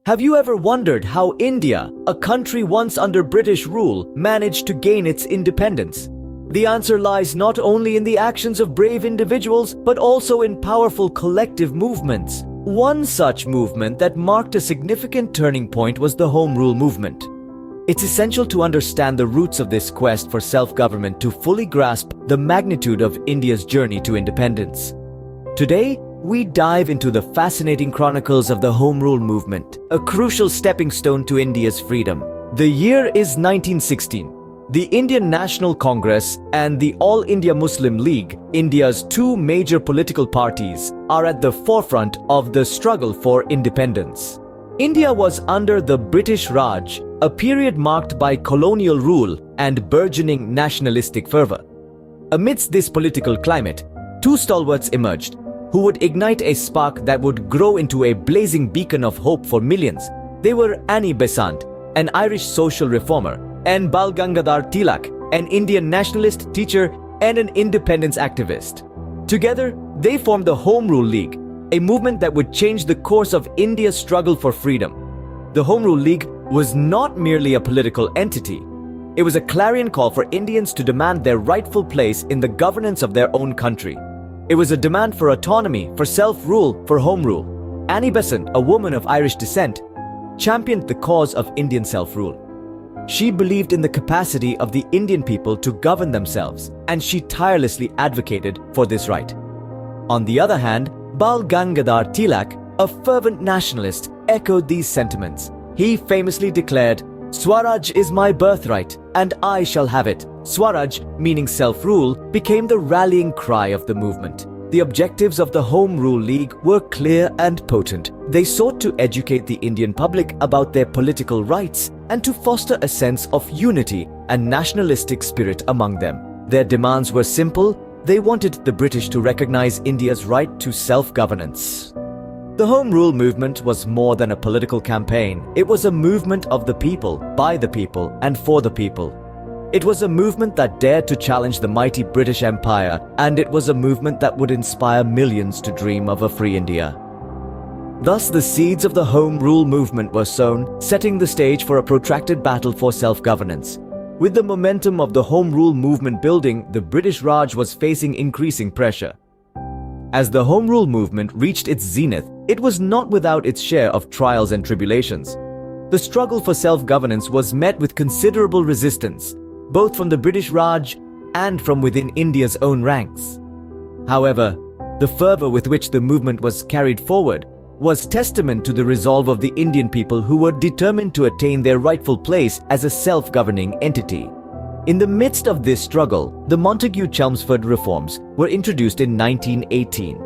Have you ever wondered how India, a country once under British rule, managed to gain its independence? The answer lies not only in the actions of brave individuals, but also in powerful collective movements. One such movement that marked a significant turning point was the Home Rule movement. It's essential to understand the roots of this quest for self-government to fully grasp the magnitude of India's journey to independence. Today, we dive into the fascinating chronicles of the Home Rule movement, a crucial stepping stone to India's freedom. The year is 1916. The Indian National Congress and the All India Muslim League, India's two major political parties, are at the forefront of the struggle for independence. India was under the British Raj, a period marked by colonial rule and burgeoning nationalistic fervor. Amidst this political climate, two stalwarts emerged, who would ignite a spark that would grow into a blazing beacon of hope for millions. They were Besant, an Irish social reformer, and Gangadhar Tilak, an Indian nationalist, teacher, and an independence activist. Together, they formed the Home Rule League, a movement that would change the course of India's struggle for freedom. The Home Rule League was not merely a political entity. It was a clarion call for Indians to demand their rightful place in the governance of their own country. It was a demand for autonomy, for self-rule, for home rule. Annie Besant, a woman of Irish descent, championed the cause of Indian self-rule. She believed in the capacity of the Indian people to govern themselves, and she tirelessly advocated for this right. On the other hand, Gangadhar Tilak, a fervent nationalist, echoed these sentiments. He famously declared, "Swaraj is my birthright, and I shall have it." Swaraj, meaning self-rule, became the rallying cry of the movement. The objectives of the Home Rule League were clear and potent. They sought to educate the Indian public about their political rights and to foster a sense of unity and nationalistic spirit among them. Their demands were simple. They wanted the British to recognize India's right to self-governance. The Home Rule movement was more than a political campaign. It was a movement of the people, by the people, and for the people. It was a movement that dared to challenge the mighty British Empire, and it was a movement that would inspire millions to dream of a free India. Thus, the seeds of the Home Rule movement were sown, setting the stage for a protracted battle for self-governance. With the momentum of the Home Rule movement building, the British Raj was facing increasing pressure. As the Home Rule movement reached its zenith, it was not without its share of trials and tribulations. The struggle for self-governance was met with considerable resistance, both from the British Raj and from within India's own ranks. However, the fervor with which the movement was carried forward was testament to the resolve of the Indian people, who were determined to attain their rightful place as a self-governing entity. In the midst of this struggle, the Montagu-Chelmsford reforms were introduced in 1918,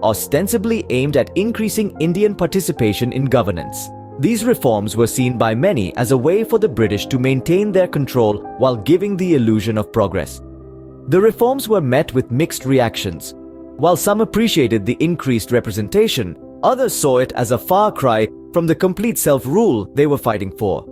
ostensibly aimed at increasing Indian participation in governance. These reforms were seen by many as a way for the British to maintain their control while giving the illusion of progress. The reforms were met with mixed reactions. While some appreciated the increased representation, others saw it as a far cry from the complete self-rule they were fighting for.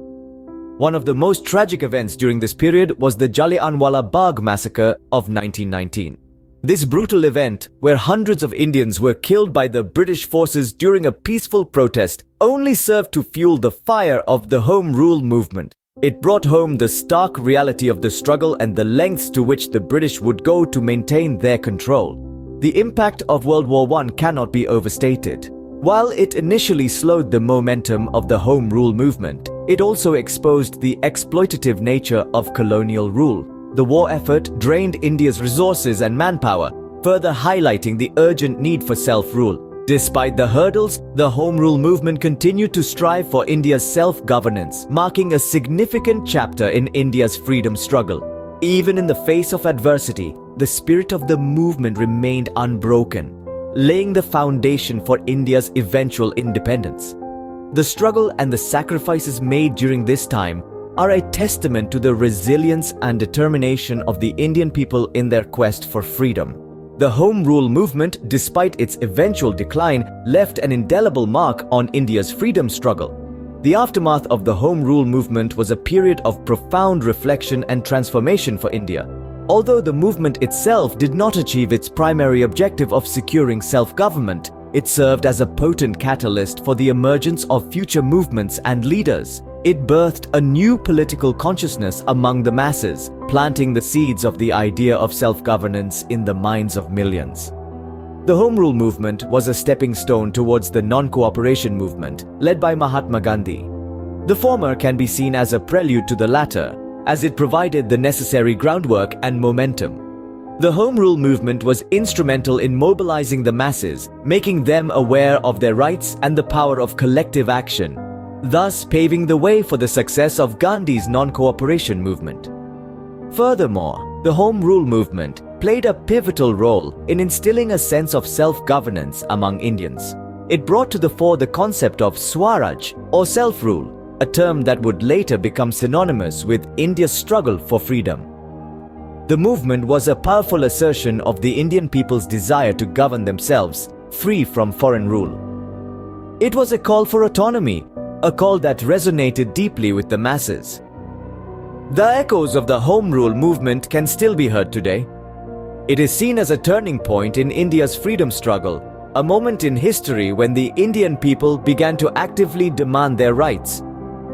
One of the most tragic events during this period was the Jallianwala Bagh massacre of 1919. This brutal event, where hundreds of Indians were killed by the British forces during a peaceful protest, only served to fuel the fire of the Home Rule movement. It brought home the stark reality of the struggle and the lengths to which the British would go to maintain their control. The impact of World War I cannot be overstated. While it initially slowed the momentum of the Home Rule movement, it also exposed the exploitative nature of colonial rule. The war effort drained India's resources and manpower, further highlighting the urgent need for self-rule. Despite the hurdles, the Home Rule movement continued to strive for India's self-governance, marking a significant chapter in India's freedom struggle. Even in the face of adversity, the spirit of the movement remained unbroken, laying the foundation for India's eventual independence. The struggle and the sacrifices made during this time are a testament to the resilience and determination of the Indian people in their quest for freedom. The Home Rule movement, despite its eventual decline, left an indelible mark on India's freedom struggle. The aftermath of the Home Rule movement was a period of profound reflection and transformation for India. Although the movement itself did not achieve its primary objective of securing self-government, It served as a potent catalyst for the emergence of future movements and leaders. It birthed a new political consciousness among the masses, planting the seeds of the idea of self-governance in the minds of millions. The Home Rule movement was a stepping stone towards the non-cooperation movement, led by Mahatma Gandhi. The former can be seen as a prelude to the latter, as it provided the necessary groundwork and momentum. The Home Rule movement was instrumental in mobilizing the masses, making them aware of their rights and the power of collective action, thus paving the way for the success of Gandhi's non-cooperation movement. Furthermore, the Home Rule movement played a pivotal role in instilling a sense of self-governance among Indians. It brought to the fore the concept of Swaraj or self-rule, a term that would later become synonymous with India's struggle for freedom. The movement was a powerful assertion of the Indian people's desire to govern themselves, free from foreign rule. It was a call for autonomy, a call that resonated deeply with the masses. The echoes of the Home Rule movement can still be heard today. It is seen as a turning point in India's freedom struggle, a moment in history when the Indian people began to actively demand their rights.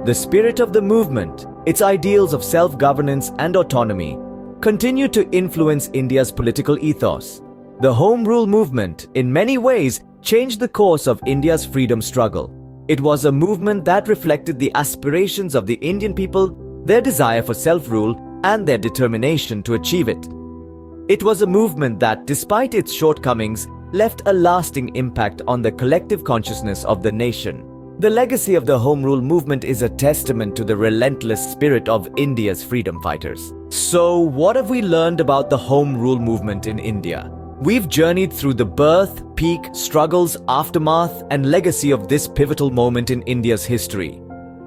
The spirit of the movement, its ideals of self-governance and autonomy, continue to influence India's political ethos. The Home Rule movement, in many ways, changed the course of India's freedom struggle. It was a movement that reflected the aspirations of the Indian people, their desire for self-rule, and their determination to achieve it. It was a movement that, despite its shortcomings, left a lasting impact on the collective consciousness of the nation. The legacy of the Home Rule movement is a testament to the relentless spirit of India's freedom fighters. So, what have we learned about the Home Rule movement in India? We've journeyed through the birth, peak, struggles, aftermath, and legacy of this pivotal moment in India's history.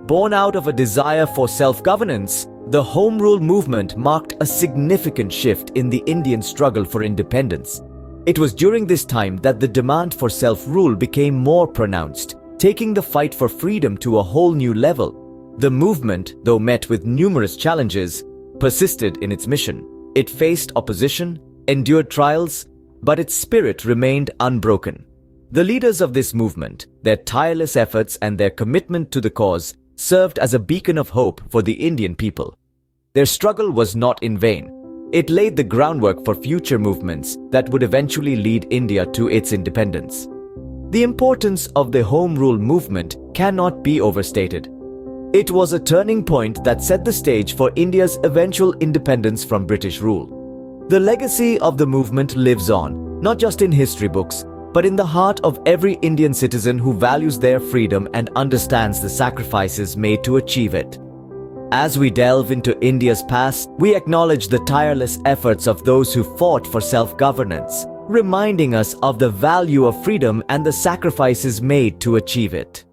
Born out of a desire for self-governance, the Home Rule movement marked a significant shift in the Indian struggle for independence. It was during this time that the demand for self-rule became more pronounced, taking the fight for freedom to a whole new level. The movement, though met with numerous challenges, persisted in its mission. It faced opposition, endured trials, but its spirit remained unbroken. The leaders of this movement, their tireless efforts and their commitment to the cause, served as a beacon of hope for the Indian people. Their struggle was not in vain. It laid the groundwork for future movements that would eventually lead India to its independence. The importance of the Home Rule movement cannot be overstated. It was a turning point that set the stage for India's eventual independence from British rule. The legacy of the movement lives on, not just in history books, but in the heart of every Indian citizen who values their freedom and understands the sacrifices made to achieve it. As we delve into India's past, we acknowledge the tireless efforts of those who fought for self-governance, reminding us of the value of freedom and the sacrifices made to achieve it.